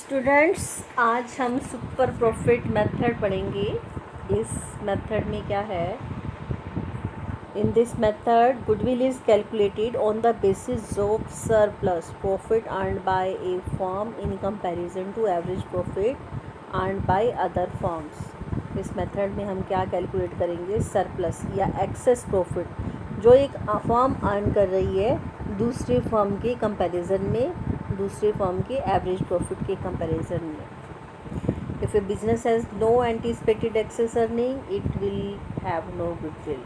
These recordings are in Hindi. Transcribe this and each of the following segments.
स्टूडेंट्स, आज हम सुपर प्रॉफिट मेथड पढ़ेंगे। इस मेथड में क्या है? In this method goodwill is calculated on the basis of surplus profit earned by a firm in comparison to average profit earned by other firms. इस मेथड में हम क्या कैलकुलेट करेंगे? सरप्लस या एक्सेस प्रॉफिट जो एक फर्म अर्न कर रही है दूसरे फर्म के कंपैरिजन में, दूसरे फर्म के एवरेज प्रॉफिट के कंपैरिजन में। If a business has no anticipated excess earning it will have no goodwill.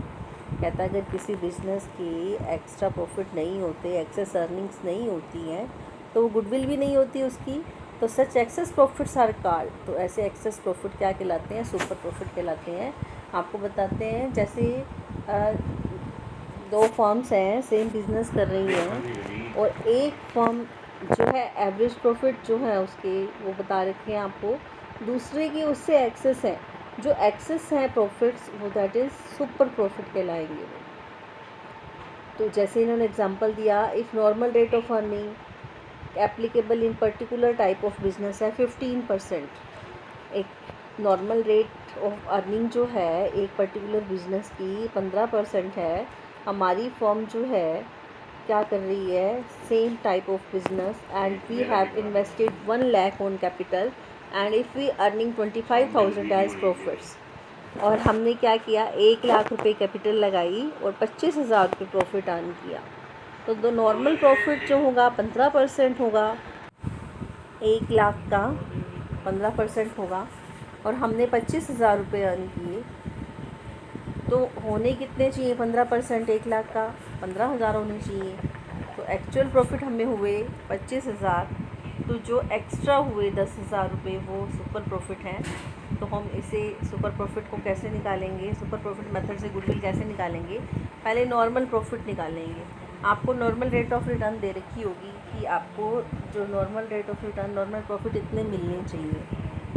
कहता है अगर किसी बिजनेस की एक्स्ट्रा प्रॉफिट नहीं होते, एक्सेस अर्निंग्स नहीं होती हैं, तो वो गुडविल भी नहीं होती उसकी। तो सच एक्सेस प्रॉफिट्स आर कॉल्ड। तो ऐसे एक्सेस प्रॉफिट क्या कहलाते हैं? सुपर प्रॉफिट कहलाते हैं। आपको बताते हैं, जैसे दो फर्म्स हैं, सेम बिजनेस कर रही हैं, और एक फर्म जो है एवरेज प्रॉफिट जो है उसके वो बता रखे हैं आपको, दूसरे की उससे एक्सेस है। जो एक्सेस है प्रॉफिट्स वो दैट इज़ सुपर प्रॉफिट कहलाएंगे। तो जैसे इन्होंने एग्जांपल दिया, if normal rate of earning applicable in particular type of business है 15%। एक नॉर्मल रेट ऑफ अर्निंग जो है एक पर्टिकुलर बिजनेस की 15% है। हमारी फर्म जो है क्या कर रही है? Same type of business and we have invested 1 lakh on capital and if we earning 25,000 as profits. और हमने क्या किया? 1 लाख रुपए कैपिटल लगाई और 25,000 रुपये प्रॉफिट अर्न किया। तो दो नॉर्मल प्रॉफिट जो होगा 15% होगा, 1 लाख का 15% होगा, और हमने 25,000 रुपये अर्न किए। तो होने कितने चाहिए? 15% 1 लाख का 15,000 होने चाहिए। तो एक्चुअल प्रॉफिट हमें हुए 25,000। तो जो एक्स्ट्रा हुए 10,000 रुपये वो सुपर प्रॉफिट हैं। तो हम इसे सुपर प्रॉफिट को कैसे निकालेंगे? सुपर प्रॉफिट मेथड से गुडविल कैसे निकालेंगे? पहले नॉर्मल प्रॉफिट निकालेंगे। आपको नॉर्मल रेट ऑफ रिटर्न दे रखी होगी कि आपको जो normal rate of return, normal profit इतने मिलने चाहिए,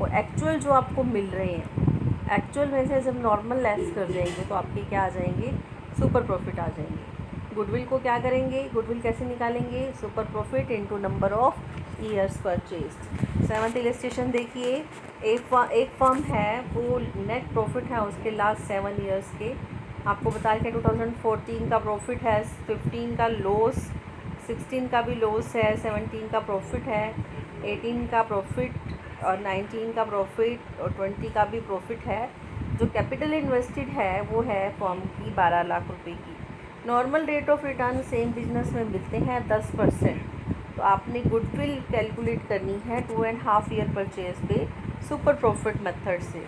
और एक्चुअल जो आपको मिल रहे हैं, एक्चुअल में से जब नॉर्मल लेस कर देंगे तो आपके क्या आ जाएंगे? सुपर प्रॉफिट आ जाएंगे। गुडविल को क्या करेंगे? गुडविल कैसे निकालेंगे? Super profit into number of years purchased. 7th illustration देखिए, एक फर्म है, वो नेट प्रॉफिट है उसके लास्ट 7 ईयर्स के। आपको बता रहे 2014 का प्रॉफिट है, 15 का लॉस, 16 का भी लॉस है, 17 का प्रॉफिट है, 18 का प्रॉफिट और 19 का प्रॉफिट और 20 का भी प्रॉफिट है। जो कैपिटल इन्वेस्टेड है वो है फर्म की 12 लाख रुपए की। Normal rate of return same business में मिलते हैं 10%। तो आपने गुडविल कैलकुलेट करनी है 2.5 ईयर परचेज पे सुपर प्रॉफिट मेथड से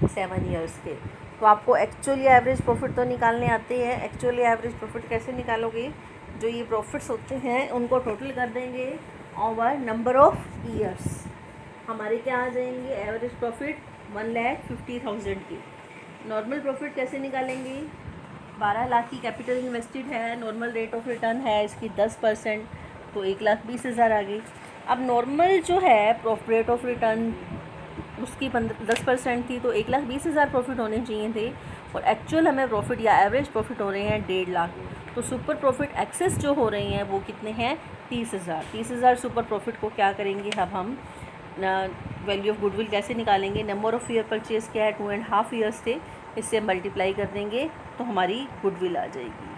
7 ईयर्स के। तो आपको एक्चुअल या एवरेज प्रॉफिट तो निकालने आते हैं। एक्चुअल या एवरेज प्रॉफिट कैसे निकालोगे? जो ये प्रॉफिट्स होते हैं उनको टोटल कर देंगे ओवर नंबर ऑफ ईयर्स। हमारे क्या आ जाएंगे? एवरेज प्रॉफिट 1,50,000 की। नॉर्मल प्रॉफिट कैसे निकालेंगे? 12 लाख की कैपिटल इन्वेस्टेड है, नॉर्मल रेट ऑफ रिटर्न है इसकी 10%, तो 1,20,000 आ गई। अब नॉर्मल जो है रेट ऑफ रिटर्न उसकी 10% थी, तो 1,20,000 प्रॉफिट होने चाहिए थे, और एक्चुअल हमें प्रॉफिट या एवरेज प्रॉफिट हो रहे हैं 1.5 लाख। तो सुपर प्रॉफिट एक्सेस जो हो रहे हैं वो कितने हैं? 30,000। 30,000 सुपर प्रॉफिट को क्या करेंगे? अब हम वैल्यू ऑफ गुडविल कैसे निकालेंगे? नंबर ऑफ़ ईयर परचेज क्या है? 2.5 ईयर्स थे, इससे मल्टीप्लाई कर देंगे तो हमारी गुडविल आ जाएगी।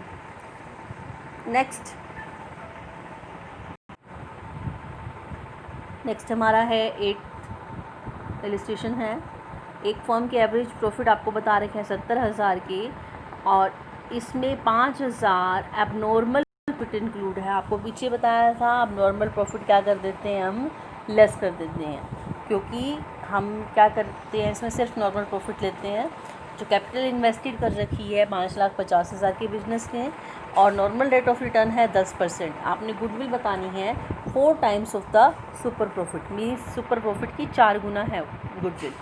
नेक्स्ट हमारा है 8th इलस्ट्रेशन है। एक फर्म के एवरेज प्रॉफिट आपको बता रखे हैं 70,000 के, और इसमें 5,000 एबनॉर्मल प्रॉफिट इंक्लूड है। आपको पीछे बताया था अब नॉर्मल प्रॉफिट क्या कर देते हैं? हम लेस कर देते हैं, क्योंकि हम क्या करते हैं इसमें सिर्फ नॉर्मल प्रॉफिट लेते हैं। जो कैपिटल इन्वेस्टेड कर रखी है 5,50,000 के बिजनेस के, और नॉर्मल रेट ऑफ रिटर्न है 10%। आपने गुडविल बतानी है 4 times of the super profit, means super profit की 4 गुना है गुडविल।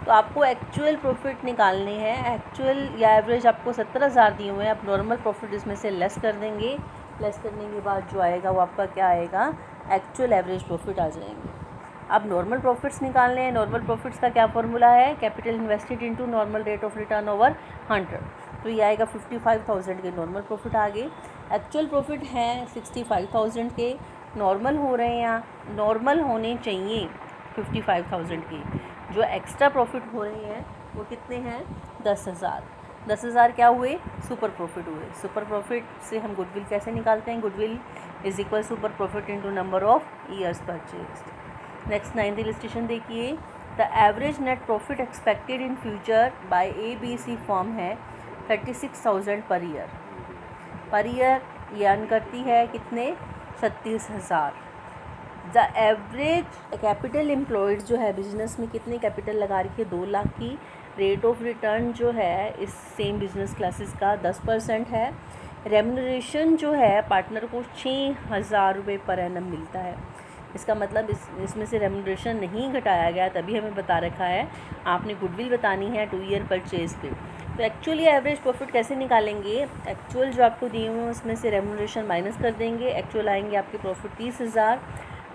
तो आपको एक्चुअल प्रॉफिट निकालने हैं। एक्चुअल या एवरेज आपको 70,000 दिए हुए हैं, आप नॉर्मल प्रॉफिट इसमें से लेस कर देंगे। लेस करने के बाद जो आएगा वो आपका क्या आएगा? एक्चुअल एवरेज प्रॉफिट आ जाएंगे। अब नॉर्मल प्रॉफिट्स निकालने हैं। नॉर्मल प्रॉफिट्स का क्या फॉर्मूला है? Capital invested into normal rate of return over 100। तो ये आएगा 55,000 के नॉर्मल प्रॉफिट आ गए। एक्चुअल प्रॉफिट हैं 65,000 के, नॉर्मल हो रहे हैं या नॉर्मल होने चाहिए 55,000 के। जो एक्स्ट्रा प्रॉफिट हो रहे हैं वो कितने हैं? 10,000। 10,000 क्या हुए? सुपर प्रॉफिट हुए। सुपर प्रॉफिट से हम गुडविल कैसे निकालते हैं? Goodwill is equal super profit into number of years purchase. Next 9th illustration देखिए। The average net profit expected in future by ABC firm है 36,000 पर ईयर। पर ईयर ये अर्न करती है कितने? 36,000। द एवरेज कैपिटल एम्प्लॉयड जो है बिजनेस में कितनी कैपिटल लगा रखी है? 2 लाख की। रेट ऑफ रिटर्न जो है इस सेम बिजनेस क्लासेस का 10% है। रेम्यूनरेशन जो है पार्टनर को 6,000 रुपये पर एनम मिलता है। इसका मतलब इसमें से रेम्यूनरेशन नहीं घटाया गया, तभी हमें बता रखा है आपने गुडविल बतानी है 2 ईयर परचेज पे। तो एक्चुअली एवरेज प्रॉफिट कैसे निकालेंगे? एक्चुअल जो आपको दिए हुए हैं उसमें से रेम्यूनरेशन माइनस कर देंगे, एक्चुअल आएंगे आपके प्रॉफिट 30,000।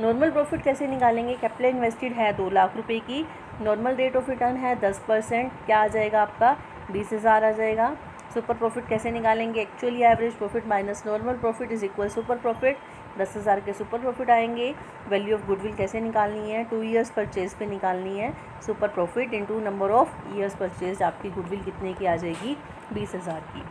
नॉर्मल प्रॉफिट कैसे निकालेंगे? कैपिटल इन्वेस्टेड है 2 लाख रुपए की, नॉर्मल रेट ऑफ रिटर्न है 10%, क्या आ जाएगा आपका? 20,000 आ जाएगा। सुपर प्रॉफिट कैसे निकालेंगे? Actually average profit minus normal profit is equal super profit. 10,000 के सुपर प्रॉफिट आएंगे। वैल्यू ऑफ गुडविल कैसे निकालनी है? 2 ईयर्स परचेज पे निकालनी है। Super profit into number of years purchase, आपकी गुडविल कितने की आ जाएगी? 20,000 की।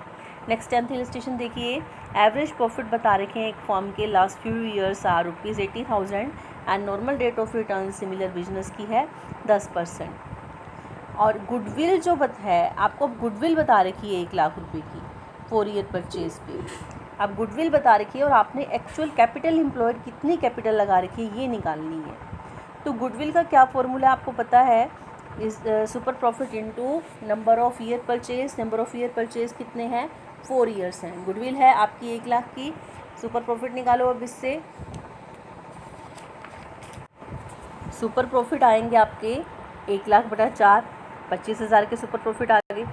नेक्स्ट 10th इलस्ट्रेशन देखिए। एवरेज प्रॉफिट बता रखे हैं एक फॉर्म के last few years are ₹80,000 and normal rate of return similar business की है 10%। और गुडविल जो है आपको गुडविल बता रखी है 1 लाख रुपए की 4 ईयर परचेज पे। अब गुडविल बता रखी है और आपने एक्चुअल कैपिटल एम्प्लॉयड कितनी कैपिटल लगा रखी है ये निकालनी है। तो गुडविल का क्या फॉर्मूला आपको पता है? इस super profit into number of year purchase. Number of year purchase कितने हैं? 4 ईयर्स हैं। गुडविल है आपकी 1 लाख की, सुपर प्रॉफिट निकालो। अब इससे सुपर प्रॉफिट आएंगे आपके 1 लाख बटा 4, 25,000 के सुपर प्रॉफिट आ गए।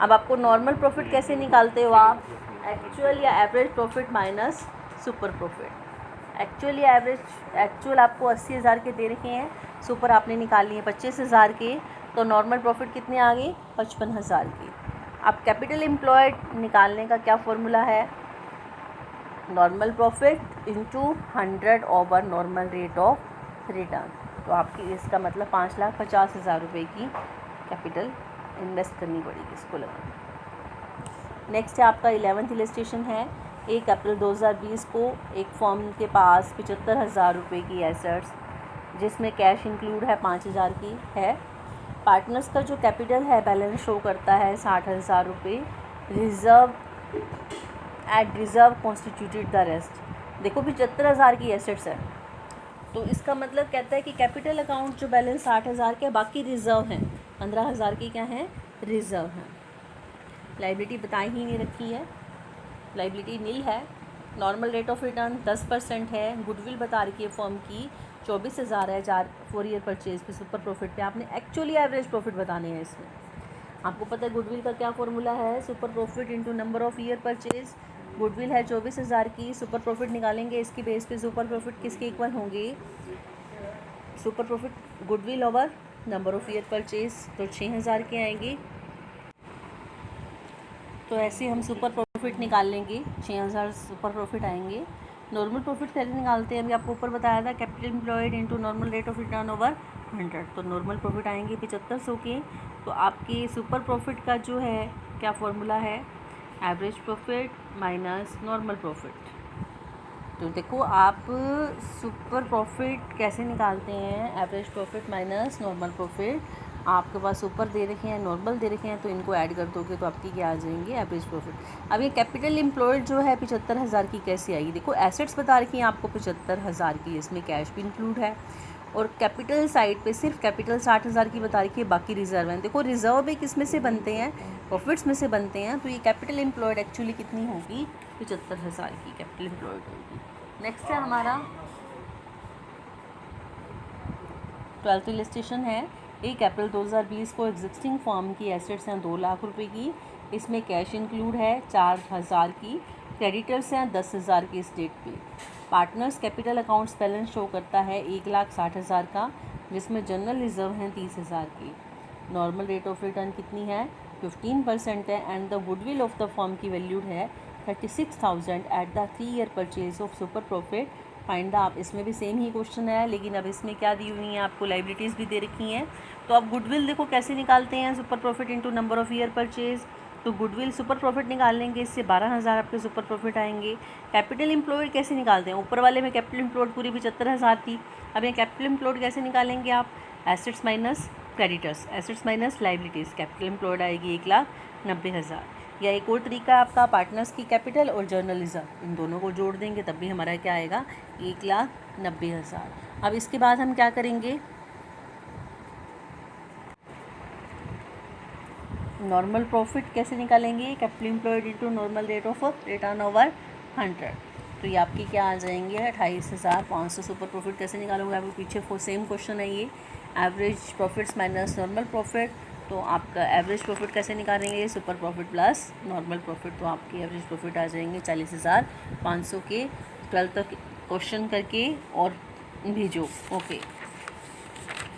अब आपको नॉर्मल प्रॉफिट कैसे निकालते हो आप? एक्चुअल या average profit minus super profit. Actual या एवरेज, एक्चुअल आपको 80,000 के दे रखे हैं, सुपर आपने निकाल लिए 25,000 के, तो नॉर्मल प्रॉफिट कितने आ गए? 55,000 के। अब कैपिटल एम्प्लॉयड निकालने का क्या फॉर्मूला है? Normal profit into 100 over normal rate of return. तो आपकी इसका मतलब 5,50,000 रुपये की कैपिटल इन्वेस्ट करनी पड़ेगी इसको लगाना। नेक्स्ट है आपका 11th इलस्ट्रेशन है। 1 अप्रैल 2020 को एक फर्म के पास 75,000 रुपये की एसेट्स जिसमें कैश इंक्लूड है 5,000 की है। पार्टनर्स का जो कैपिटल है बैलेंस शो करता है 60,000 रुपये। Reserve at reserve constituted the rest. देखो 75,000 की एसेट्स है, तो इसका मतलब कहता है कि कैपिटल अकाउंट जो बैलेंस 60,000 के, बाकी रिज़र्व हैं 15,000 की क्या हैं? रिज़र्व हैं। लाइबिलिटी बताई ही नहीं रखी है, लाइबिलिटी नील है। नॉर्मल रेट ऑफ रिटर्न 10% है। गुडविल बता रखी है फर्म की 24,000 है 4 ईयर परचेज पे सुपर प्रॉफिट पे। आपने एक्चुअली एवरेज प्रॉफिट बताने हैं इसमें। आपको पता है गुडविल का क्या फॉर्मूला है? Super profit into number of year purchase. Goodwill है 24,000 की, सुपर प्रॉफिट निकालेंगे इसकी बेस पे। सुपर प्रॉफिट किसके इक्वल होंगे? Super profit goodwill over number of year purchase, तो 6,000 के आएंगे। तो ऐसे हम सुपर प्रॉफिट निकाल लेंगे, 6,000 सुपर प्रॉफिट आएंगे। नॉर्मल प्रॉफिट कैसे निकालते हैं? अभी आपको ऊपर बताया था, capital employed into normal rate of return over 100। तो नॉर्मल प्रॉफिट आएंगे 7500 के। तो आपके सुपर प्रॉफिट का जो है क्या फॉर्मूला है? Average profit minus normal profit. तो देखो आप सुपर प्रॉफिट कैसे निकालते हैं? Average profit minus normal profit. आपके पास सुपर दे रखे हैं, नॉर्मल दे रखे हैं, तो इनको ऐड कर दोगे तो आपकी क्या आ जाएंगे? Average profit. अब ये कैपिटल एम्प्लॉयड जो है 75,000 की कैसे आई? देखो एसेट्स बता रखी हैं आपको 75,000 की, इसमें कैश भी इंक्लूड है। और कैपिटल साइड पे सिर्फ कैपिटल 60,000 की बता रखी है, बाकी रिजर्व हैं। देखो रिजर्व भी किस में से बनते हैं? प्रॉफिट्स में से बनते हैं। तो ये कैपिटल एम्प्लॉयड एक्चुअली कितनी होगी? 75,000 की कैपिटल एम्प्लॉयड होगी। नेक्स्ट है हमारा 12th इलस्ट्रेशन है। 1 अप्रैल 2020 को एग्जिस्टिंग फर्म की एसेट्स हैं 2 लाख रुपए की, इसमें कैश इंक्लूड है 4,000 की, क्रेडिटर्स हैं 10,000 की इस डेट पे। Partners capital accounts balance show करता है 1,60,000 का, जिसमें जनरल रिजर्व हैं 30,000 की। नॉर्मल रेट ऑफ रिटर्न कितनी है? 15% है। And the goodwill of the firm की वैल्यूड है 36,000 at the 3 year purchase of super profit find the, आप इसमें भी सेम ही क्वेश्चन है, लेकिन अब इसमें क्या दी हुई है आपको, लाइबिलिटीज़ भी दे रखी हैं। तो अब गुडविल देखो कैसे निकालते हैं, super profit into number of year purchase. तो गुडविल सुपर प्रॉफिट निकाल लेंगे, इससे 12,000 आपके सुपर प्रॉफिट आएंगे। कैपिटल एम्प्लॉयड कैसे निकालते हैं, ऊपर वाले में कैपिटल एम्प्लॉयड पूरी 75,000 थी, अब ये कैपिटल एम्प्लॉयड कैसे निकालेंगे आप, assets minus creditors, assets minus liabilities, capital employed आएगी 1,90,000। या एक और तरीका है आपका, पार्टनर्स की कैपिटल और जर्नल रिजर्व, इन दोनों को जोड़ देंगे तब भी हमारा क्या आएगा, 1,90,000। अब इसके बाद हम क्या करेंगे, नॉर्मल प्रॉफिट कैसे निकालेंगे, capital employed into normal rate of return over 100। तो ये आपकी क्या आ जाएंगे 28,500। सुपर प्रॉफिट कैसे निकालोगे, आपके पीछे सेम क्वेश्चन है ये, average profits minus normal profit. तो आपका एवरेज प्रॉफिट कैसे निकालेंगे, super profit plus normal profit. तो आपकी एवरेज प्रॉफिट आ जाएंगे 40,500 के। 12 तक क्वेश्चन करके और भेजो। ओके।